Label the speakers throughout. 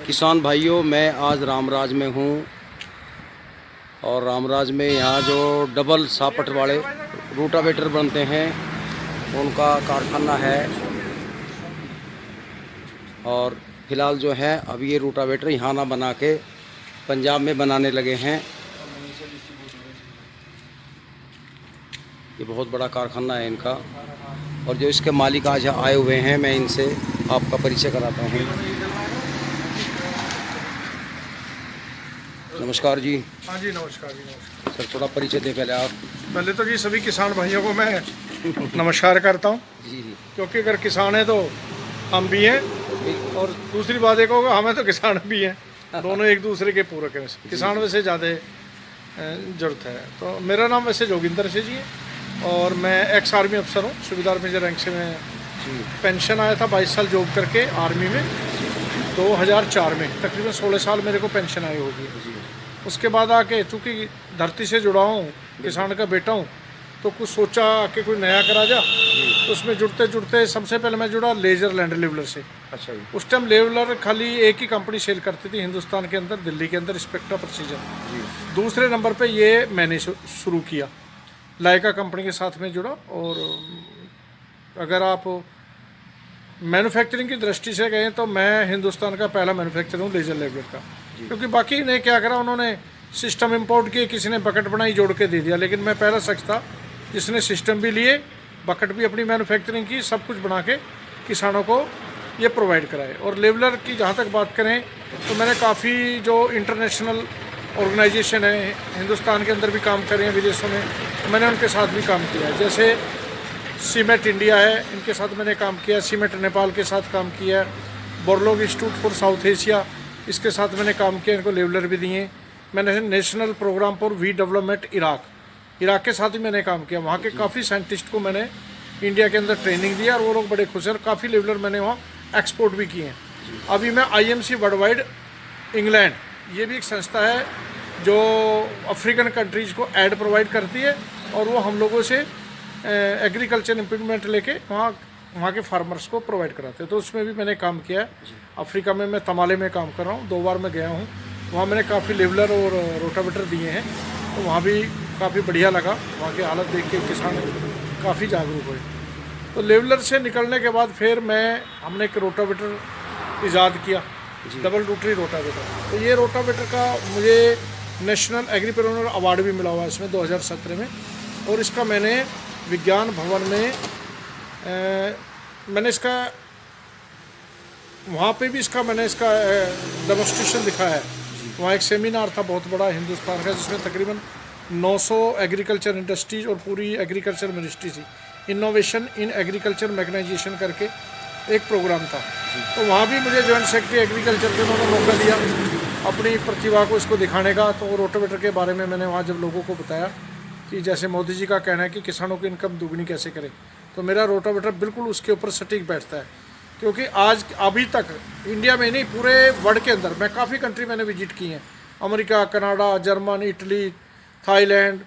Speaker 1: किसान भाइयों, मैं आज रामराज में हूँ और रामराज में यहाँ जो डबल सापट वाले रूटावेटर बनते हैं उनका कारखाना है। और फिलहाल जो है अब ये रूटावेटर यहाँ ना बना के पंजाब में बनाने लगे हैं। ये बहुत बड़ा कारखाना है इनका और जो इसके मालिक आज आए हुए हैं, मैं इनसे आपका परिचय कराता हूँ। नमस्कार जी।
Speaker 2: हाँ जी, नमस्कार जी। नमस्कार
Speaker 1: सर, थोड़ा परिचय दें पहले आप।
Speaker 2: पहले तो जी सभी किसान भाइयों को मैं नमस्कार करता हूँ,
Speaker 1: जी जी।
Speaker 2: क्योंकि अगर किसान है तो हम भी हैं और दूसरी बात एक होगा, हमें तो किसान भी हैं, दोनों एक दूसरे के पूरक हैं। किसान वैसे ज़्यादा जरूरत है। तो मेरा नाम वैसे जोगिंदर से जी है और मैं एक्स आर्मी अफसर हूँ। सूबेदार मेजर रैंक से मैं पेंशन आया था 22 साल जॉब करके आर्मी में 2004 में। तकरीबन 16 साल मेरे को पेंशन आई होगी। उसके बाद आके चूँकि धरती से जुड़ा हूँ, किसान का बेटा हूँ, तो कुछ सोचा कि कोई नया करा जा। तो उसमें जुड़ते जुड़ते सबसे पहले मैं जुड़ा लेजर लैंड लेवलर से।
Speaker 1: अच्छा जी।
Speaker 2: उस टाइम लेवलर खाली एक ही कंपनी सेल करती थी हिंदुस्तान के अंदर, दिल्ली के अंदर, स्पेक्ट्रा प्रेसीजन। दूसरे नंबर पे ये मैंने शुरू किया, लाइका कंपनी के साथ में जुड़ा। और अगर आप मैन्युफैक्चरिंग की दृष्टि से गए तो मैं हिंदुस्तान का पहला मैन्युफैक्चरर हूँ लेजर लेवलर का। क्योंकि बाकी ने क्या करा, उन्होंने सिस्टम इंपोर्ट किए, किसी ने बकेट बनाई जोड़ के दे दिया, लेकिन मैं पहला शख्स था जिसने सिस्टम भी लिए, बकेट भी अपनी मैन्युफैक्चरिंग की, सब कुछ बना के किसानों को ये प्रोवाइड कराए। और लेवलर की जहाँ तक बात करें तो मैंने काफ़ी जो इंटरनेशनल ऑर्गेनाइजेशन है हिंदुस्तान के अंदर भी काम करे हैं, विदेशों में मैंने उनके साथ भी काम किया है। जैसे सीमेट इंडिया है, इनके साथ मैंने काम किया, सीमेट नेपाल के साथ काम किया, Borlaug institute for south Asia, इसके साथ मैंने काम किया, इनको लेवलर भी दिए। मैंने नेशनल प्रोग्राम फॉर वी डेवलपमेंट इराक के साथ भी मैंने काम किया। वहाँ के काफ़ी साइंटिस्ट को मैंने इंडिया के अंदर ट्रेनिंग दिया और वो लोग बड़े खुश हैं। और काफ़ी लेवलर मैंने वहाँ एक्सपोर्ट भी किए हैं। अभी मैं IMC वर्ल्ड वाइड इंग्लैंड, ये भी एक संस्था है जो अफ्रीकन कंट्रीज़ को एड प्रोवाइड करती है और वो हम लोगों से एग्रीकल्चर इम्प्लीमेंट लेके वहाँ के फार्मर्स को प्रोवाइड कराते हैं। तो उसमें भी मैंने काम किया है। अफ्रीका में मैं तमाले में काम कर रहा हूँ, 2 बार मैं गया हूँ। वहाँ मैंने काफ़ी लेवलर और रोटावेटर दिए हैं, तो वहाँ भी काफ़ी बढ़िया लगा। वहाँ की हालत देख के किसान काफ़ी जागरूक हुए। तो लेवलर से निकलने के बाद फिर हमने एक रोटावेटर ईजाद किया, डबल रोटरी रोटावेटर। तो ये रोटावेटर का मुझे नेशनल एग्रीप्रेन्योर अवार्ड भी मिला हुआ है इसमें 2017 में। और इसका मैंने विज्ञान भवन में मैंने इसका वहाँ पे भी मैंने इसका डेमोन्स्ट्रेशन दिखाया है। वहाँ एक सेमिनार था बहुत बड़ा हिंदुस्तान का, जिसमें तकरीबन 900 एग्रीकल्चर इंडस्ट्रीज और पूरी एग्रीकल्चर मिनिस्ट्री थी। इनोवेशन इन एग्रीकल्चर मैकेनाइजेशन करके एक प्रोग्राम था। तो वहाँ भी मुझे जॉइंट सेक्रेटरी एग्रीकल्चर के उन्होंने मौका दिया अपनी प्रतिभा को इसको दिखाने का। तो रोटावेटर के बारे में मैंने वहाँ जब लोगों को बताया कि जैसे मोदी जी का कहना है कि किसानों की इनकम दुगनी कैसे करें, तो मेरा रोटावेटर बिल्कुल उसके ऊपर सटीक बैठता है। क्योंकि अभी तक इंडिया में नहीं, पूरे वर्ल्ड के अंदर मैं काफ़ी कंट्री मैंने विजिट की हैं, America, Canada, German, Italy, Thailand,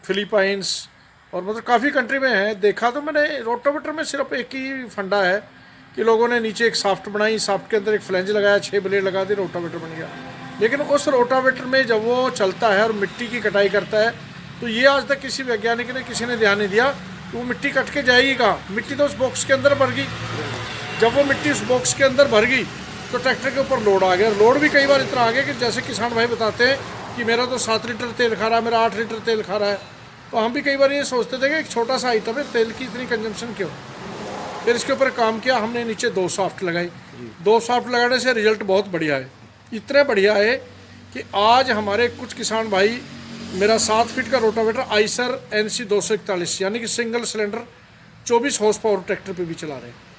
Speaker 2: Philippines, और मतलब काफ़ी कंट्री में है। देखा तो मैंने रोटावेटर में सिर्फ एक ही फंडा है कि लोगों ने नीचे एक साफ्ट बनाई, साफ्ट के अंदर एक फ्लेंज लगाया, 6 ब्लेड लगा दी, रोटावेटर बन गया। लेकिन उस रोटावेटर में जब वो चलता है और मिट्टी की कटाई करता है, तो ये आज तक किसी वैज्ञानिक ने किसी ने ध्यान नहीं दिया कि वो मिट्टी कट के जाएगी कहाँ। मिट्टी तो उस बॉक्स के अंदर भर गई। जब वो मिट्टी उस बॉक्स के अंदर भर गई तो ट्रैक्टर के ऊपर लोड आ गया। लोड भी कई बार इतना आ गया कि जैसे किसान भाई बताते हैं कि मेरा तो 7 लीटर तेल खा रहा है, मेरा 8 लीटर तेल खा रहा है। तो हम भी कई बार ये सोचते थे कि एक छोटा सा आइटम है, तेल की इतनी कंजम्पशन क्यों। फिर इसके ऊपर काम किया हमने, नीचे 2 साफ्ट लगाई। 2 साफ्ट लगाने से रिजल्ट बहुत बढ़िया है। इतने बढ़िया है कि आज हमारे कुछ किसान भाई मेरा 7 फीट का रोटावेटर आइसर NC 241 यानी कि single cylinder 24 horse power tractor पे भी चला रहे हैं।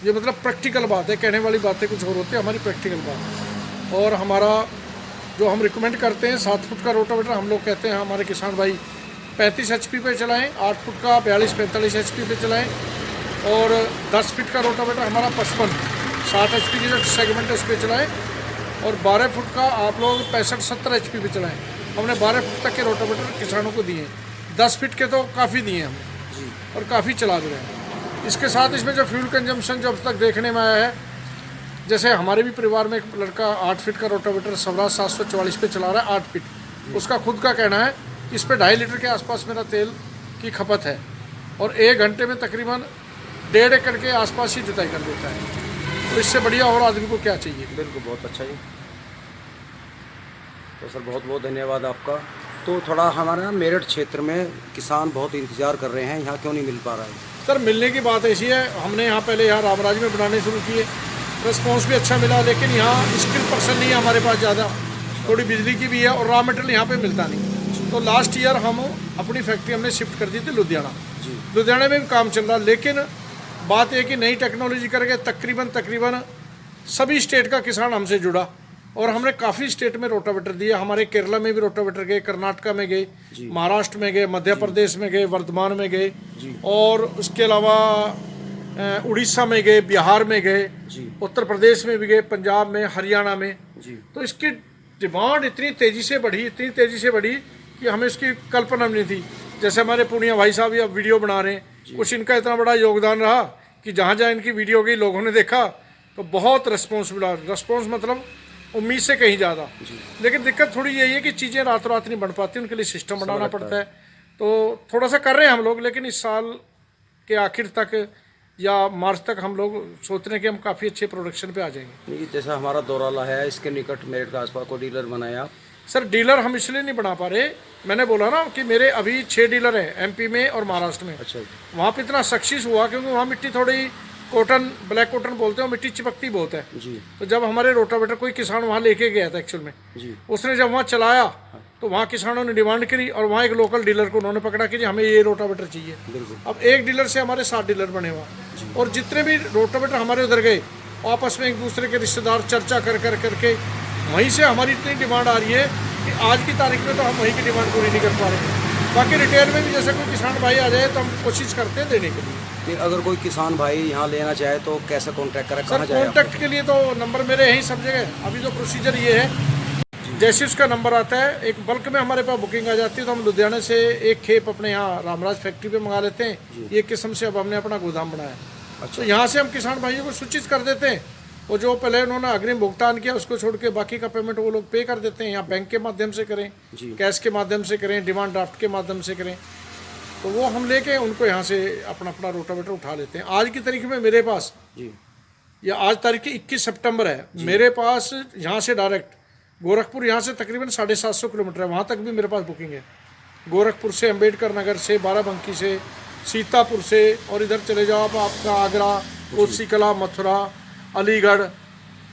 Speaker 2: ये मतलब प्रैक्टिकल बात है, कहने वाली बातें कुछ और होती है, हमारी प्रैक्टिकल बात है। और हमारा जो हम रिकमेंड करते हैं 7 फुट का रोटावेटर, हम लोग कहते हैं हमारे किसान भाई 35 HP पे चलाएँ, 8 फुट का 42-45 HP पे चलाएँ, और 10 फीट का रोटावेटर हमारा 55-60 HP की जो सेगमेंट है उस पर चलाएँ, और 12 फुट का आप लोग 65-70 HP पे चलाएँ। हमने 12 फुट तक के रोटावेटर किसानों को दिए हैं, 10 फीट के तो काफ़ी दिए हैं हमने और काफ़ी चला भी रहे हैं। इसके साथ इसमें जो फ्यूल कंजम्पशन जो अब तक देखने में आया है जैसे हमारे भी परिवार में एक लड़का 8 फीट का रोटावेटर स्वराज 744 पे चला रहा है 8 फीट। उसका खुद का कहना है कि इस पे 2.5 लीटर के आसपास मेरा तेल की खपत है और 1 घंटे में तकरीबन 1.5 एकड़ के आसपास ही जुताई कर देता है। तो इससे बढ़िया और आदमी को क्या चाहिए।
Speaker 1: बिल्कुल, बहुत अच्छा जी। तो सर बहुत बहुत धन्यवाद आपका। तो थोड़ा हमारा मेरठ क्षेत्र में किसान बहुत इंतज़ार कर रहे हैं, यहाँ क्यों नहीं मिल पा रहा है?
Speaker 2: सर मिलने की बात ऐसी है, हमने यहाँ पहले यहाँ रामराज में बनाने शुरू किए, रिस्पॉन्स भी अच्छा मिला, लेकिन यहाँ स्किल पर्सन नहीं है हमारे पास ज़्यादा, थोड़ी बिजली की भी है और रॉ मटेरियल यहाँ पे मिलता नहीं। तो लास्ट ईयर हम अपनी फैक्ट्री हमने शिफ्ट कर दी थी लुधियाना। लुधियाना में भी काम चल रहा, लेकिन बात यह कि नई टेक्नोलॉजी करके तकरीबन सभी स्टेट का किसान हमसे जुड़ा और हमने काफ़ी स्टेट में रोटावेटर दिए। हमारे केरला में भी रोटावेटर गए, कर्नाटका में गए, महाराष्ट्र में गए, मध्य प्रदेश में गए, वर्धमान में गए और उसके अलावा उड़ीसा में गए, बिहार में गए, उत्तर प्रदेश में भी गए, पंजाब में, हरियाणा में। तो इसकी डिमांड इतनी तेज़ी से बढ़ी कि हमें इसकी कल्पना नहीं थी। जैसे हमारे पूर्णिया भाई साहब ये अब वीडियो बना रहे हैं, कुछ इनका इतना बड़ा योगदान रहा कि जहाँ जहाँ इनकी वीडियो गई लोगों ने देखा तो बहुत रिस्पॉन्स मिला। रिस्पॉन्स मतलब उम्मीद से कहीं ज़्यादा। लेकिन दिक्कत थोड़ी यही है कि चीज़ें रातों रात नहीं बन पाती, उनके लिए सिस्टम बनाना पड़ता है। तो थोड़ा सा कर रहे हैं हम लोग, लेकिन इस साल के आखिर तक या मार्च तक हम लोग सोच रहे हैं कि हम काफ़ी अच्छे प्रोडक्शन पे आ जाएंगे।
Speaker 1: जैसा हमारा दौराला है, इसके निकट मेरठ के आसपास को डीलर बनाया आप?
Speaker 2: सर डीलर हम इसलिए नहीं बना पा रहे, मैंने बोला ना कि मेरे अभी 6 डीलर हैं एमपी में और महाराष्ट्र में।
Speaker 1: अच्छा।
Speaker 2: वहाँ पे इतना सक्सेस हुआ क्योंकि वहाँ मिट्टी थोड़ी कॉटन, ब्लैक कॉटन बोलते हैं, मिट्टी चिपकती बहुत है
Speaker 1: जी।
Speaker 2: तो जब हमारे रोटावेटर कोई किसान वहाँ लेके गया था एक्चुअल में
Speaker 1: जी,
Speaker 2: उसने जब वहाँ चलाया तो वहाँ किसानों ने डिमांड करी और वहाँ एक लोकल डीलर को उन्होंने पकड़ा कि जी हमें ये रोटावेटर चाहिए। अब एक डीलर से हमारे 7 डीलर बने हुआ और जितने भी रोटावेटर हमारे उधर गए आपस में एक दूसरे के रिश्तेदार चर्चा करके वहीं से हमारी इतनी डिमांड आ रही है कि आज की तारीख में तो हम वहीं की डिमांड पूरी नहीं कर पा रहे। बाकी रिटेल में भी जैसे कोई किसान भाई आ जाए तो हम कोशिश करते हैं देने के लिए।
Speaker 1: अगर कोई किसान भाई यहाँ लेना चाहे तो कैसे कॉन्टैक्ट करें,
Speaker 2: सर कॉन्टैक्ट के लिए तो नंबर मेरे यहीं सब जगह। अभी जो प्रोसीजर ये है, जैसे उसका नंबर आता है, एक बल्क में हमारे पास बुकिंग आ जाती है तो हम लुधियाना से एक खेप अपने यहाँ रामराज फैक्ट्री पे मंगा लेते हैं। ये किस्म से अब हमने अपना गोदाम बनाया। अच्छा। तो यहाँ से हम किसान भाइयों को सूचित कर देते हैं और जो पहले उन्होंने अग्रिम भुगतान किया उसको छोड़ के बाकी का पेमेंट वो लोग पे कर देते हैं। यहाँ बैंक के माध्यम से करें, कैश के माध्यम से करें, डिमांड ड्राफ्ट के माध्यम से करें, तो वो हम लेके उनको यहाँ से अपना रोटावेटर उठा लेते हैं। आज की तारीख में मेरे पास या आज तारीख की 21 सितंबर है, मेरे पास यहाँ से डायरेक्ट गोरखपुर यहाँ से तकरीबन 750 किलोमीटर है, वहाँ तक भी मेरे पास बुकिंग है। गोरखपुर से, अम्बेडकर नगर से, बाराबंकी से, सीतापुर से और इधर चले जाओ आप आपका आगरा, कोसी कला, मथुरा, अलीगढ़,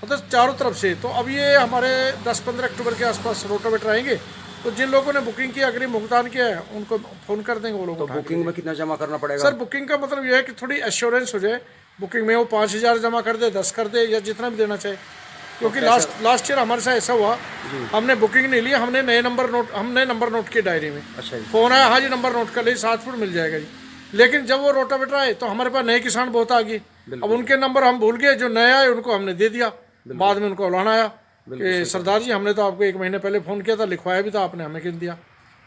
Speaker 2: मतलब चारों तरफ से। तो अब ये हमारे 10-15 अक्टूबर के आसपास रोटावेटर आएंगे तो जिन लोगों ने बुकिंग की, अग्रिम भुगतान किया है, उनको फ़ोन कर देंगे वो लोग।
Speaker 1: तो बुकिंग में कितना जमा करना पड़ेगा?
Speaker 2: सर बुकिंग का मतलब ये है कि थोड़ी एश्योरेंस हो जाए बुकिंग में, वो 5,000 जमा कर दे, 10 कर दे या जितना भी देना चाहे। क्योंकि लास्ट ईयर हमारे साथ ऐसा हुआ, हमने बुकिंग नहीं लिया, हमने नए नंबर नोट किए डायरी में।
Speaker 1: अच्छा जी।
Speaker 2: फ़ोन आया, हाँ जी नंबर नोट कर लीजिए, 7 फुट मिल जाएगा जी। लेकिन जब वो रोटावेटर आए तो हमारे पास नए किसान बहुत आ गए। अब उनके नंबर हम भूल गए, जो नए आए उनको हमने दे दिया। बाद में उनको बुलाना आया कि सरदार जी हमने तो आपको 1 महीने पहले फ़ोन किया था, लिखवाया भी था आपने, हमें क्यों दिया।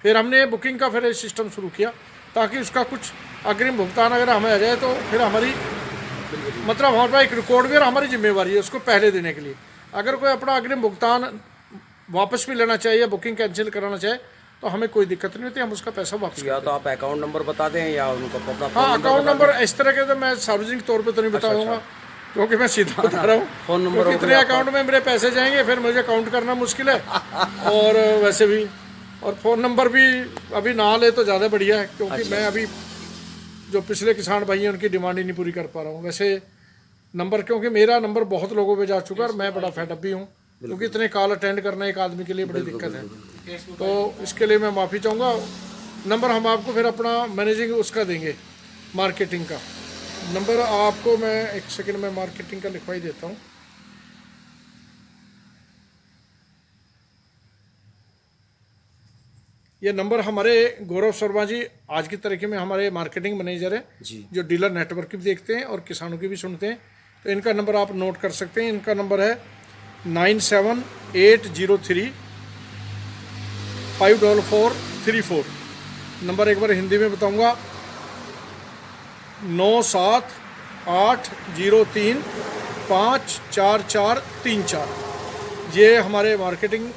Speaker 2: फिर हमने बुकिंग का फिर सिस्टम शुरू किया ताकि उसका कुछ अग्रिम भुगतान अगर हमें आ जाए तो फिर हमारी मतलब हमारे पास एक रिकॉर्ड भी और हमारी जिम्मेवारी है उसको पहले देने के लिए। अगर कोई अपना अग्रिम भुगतान वापस भी लेना चाहिए या बुकिंग कैंसिल कराना चाहे तो हमें कोई दिक्कत नहीं होती, हम उसका पैसा वापस।
Speaker 1: या तो आप अकाउंट नंबर बता दें या उनको अपना
Speaker 2: हाँ अकाउंट नंबर इस तरह के तो मैं सार्वजनिक तौर पे तो नहीं बताऊंगा क्योंकि मैं सीधा बता रहा हूँ।
Speaker 1: फ़ोन नंबर
Speaker 2: कितने अकाउंट में मेरे पैसे जाएंगे फिर मुझे काउंट करना मुश्किल है और वैसे भी और फ़ोन नंबर भी अभी ना ले तो ज़्यादा बढ़िया है क्योंकि मैं अभी जो पिछले किसान भाई हैं उनकी डिमांड ही नहीं पूरी कर पा रहा हूँ। वैसे नंबर क्योंकि मेरा नंबर बहुत लोगों पे जा चुका है और मैं बड़ा फेडअप भी हूँ क्योंकि इतने कॉल अटेंड करना एक आदमी के लिए बड़ी दिक्कत है। तो इसके लिए मैं माफ़ी चाहूँगा। नंबर हम आपको फिर अपना मैनेजिंग उसका देंगे, मार्केटिंग का नंबर आपको मैं 1 सेकंड में मार्केटिंग का लिखवाई देता हूँ। ये नंबर हमारे गौरव शर्मा जी आज की तारीख में हमारे मार्केटिंग मैनेजर हैं जो डीलर नेटवर्क भी देखते हैं और किसानों की भी सुनते हैं, तो इनका नंबर आप नोट कर सकते हैं। इनका नंबर है 97803 54434। नंबर एक बार हिंदी में बताऊंगा, 97803 54434। ये हमारे मार्केटिंग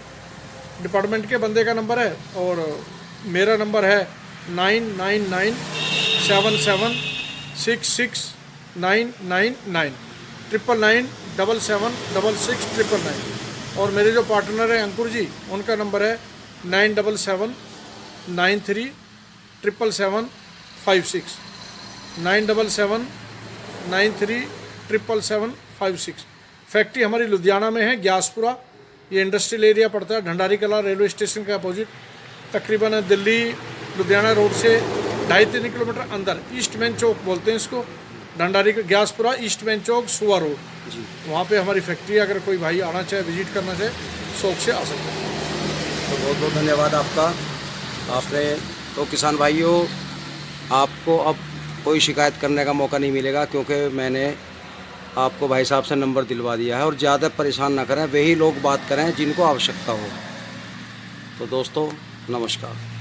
Speaker 2: डिपार्टमेंट के बंदे का नंबर है और मेरा नंबर है 9997766999 9997766699। और मेरे जो पार्टनर हैं अंकुर जी, उनका नंबर है 9779377756 9779377756। फैक्ट्री हमारी लुधियाना में है, ग्यासपुरा। ये इंडस्ट्रियल एरिया पड़ता है, ढंडारी कला रेलवे स्टेशन के अपोजिट, तकरीबन दिल्ली लुधियाना रोड से 2.5-3 किलोमीटर अंदर। ईस्ट मेन चौक बोलते हैं इसको, ढंडारी ग्यासपुरा ईस्ट मेन चौक सुआ रोड
Speaker 1: जी।
Speaker 2: वहाँ पे हमारी फैक्ट्री है। अगर कोई भाई आना चाहे, विजिट करना चाहे, शौक से आ सकते हैं।
Speaker 1: तो बहुत बहुत धन्यवाद आपका। आपने तो किसान भाइयों, आपको अब कोई शिकायत करने का मौका नहीं मिलेगा, क्योंकि मैंने आपको भाई साहब से नंबर दिलवा दिया है। और ज़्यादा परेशान ना करें, वही लोग बात करें जिनको आवश्यकता हो। तो दोस्तों नमस्कार।